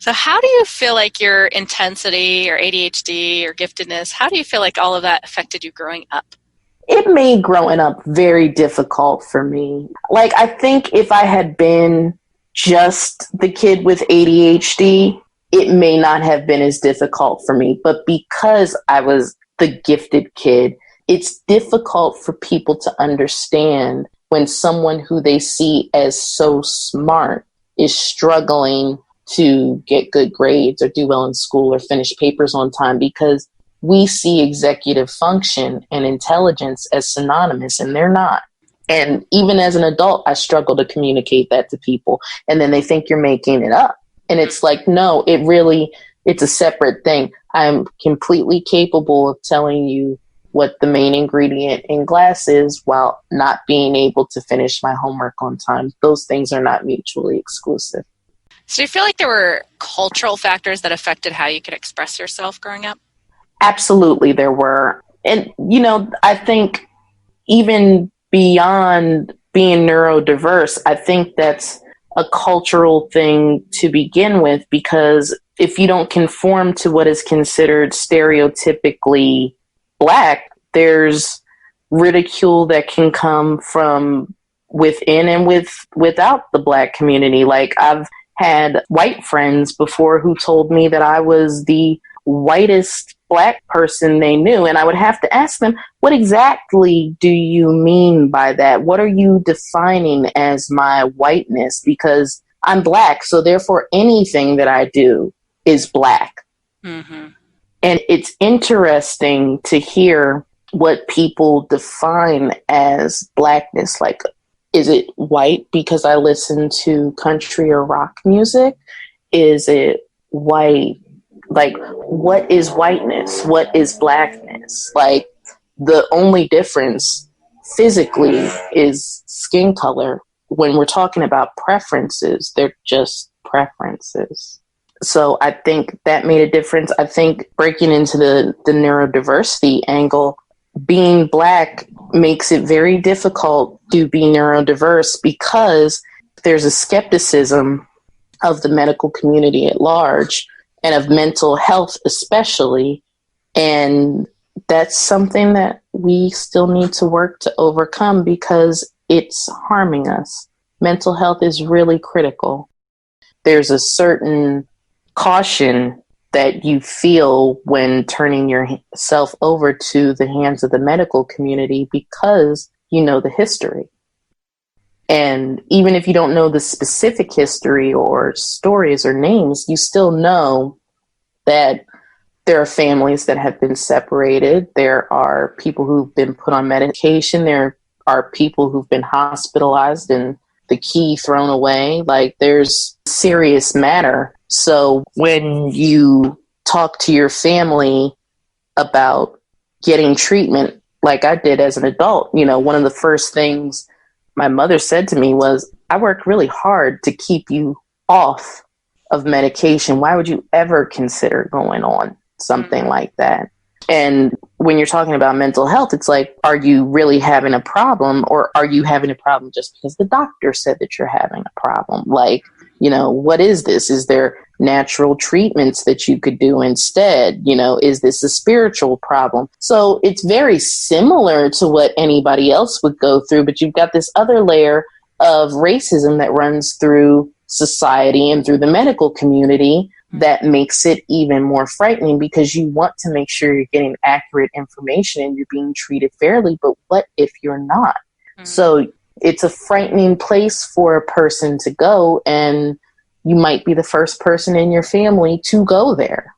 So how do you feel like your intensity or ADHD or giftedness, how do you feel like all of that affected you growing up? It made growing up very difficult for me. Like, I think if I had been just the kid with ADHD, it may not have been as difficult for me. But because I was the gifted kid, it's difficult for people to understand when someone who they see as so smart is struggling to get good grades or do well in school or finish papers on time, because we see executive function and intelligence as synonymous, and they're not. And even as an adult, I struggle to communicate that to people. And then they think you're making it up. And it's like, no, it's a separate thing. I'm completely capable of telling you what the main ingredient in glass is while not being able to finish my homework on time. Those things are not mutually exclusive. So do you feel like there were cultural factors that affected how you could express yourself growing up? Absolutely, there were. And, I think even beyond being neurodiverse, I think that's a cultural thing to begin with, because if you don't conform to what is considered stereotypically Black, there's ridicule that can come from within and without the Black community. Like, I've had white friends before who told me that I was the whitest Black person they knew. And I would have to ask them, what exactly do you mean by that? What are you defining as my whiteness? Because I'm Black, so therefore anything that I do is Black. Mm-hmm. And it's interesting to hear what people define as Blackness. Like, is it white because I listen to country or rock music? Is it white? Like, what is whiteness? What is Blackness? Like, the only difference physically is skin color. When we're talking about preferences, they're just preferences. So I think that made a difference. I think breaking into the neurodiversity angle, being Black makes it very difficult to be neurodiverse, because there's a skepticism of the medical community at large and of mental health especially. And that's something that we still need to work to overcome, because it's harming us. Mental health is really critical. There's a certain caution that you feel when turning yourself over to the hands of the medical community, because you know the history. And even if you don't know the specific history or stories or names, you still know that there are families that have been separated. There are people who've been put on medication. There are people who've been hospitalized and the key thrown away. Like, there's serious matter. So when you talk to your family about getting treatment, like I did as an adult, one of the first things my mother said to me was, I worked really hard to keep you off of medication. Why would you ever consider going on something like that? And when you're talking about mental health, it's like, are you really having a problem, or are you having a problem just because the doctor said that you're having a problem? Like, what is this? Is there natural treatments that you could do instead? Is this a spiritual problem? So it's very similar to what anybody else would go through, but you've got this other layer of racism that runs through society and through the medical community that makes it even more frightening, because you want to make sure you're getting accurate information and you're being treated fairly. But what if you're not? Mm-hmm. So it's a frightening place for a person to go, and you might be the first person in your family to go there.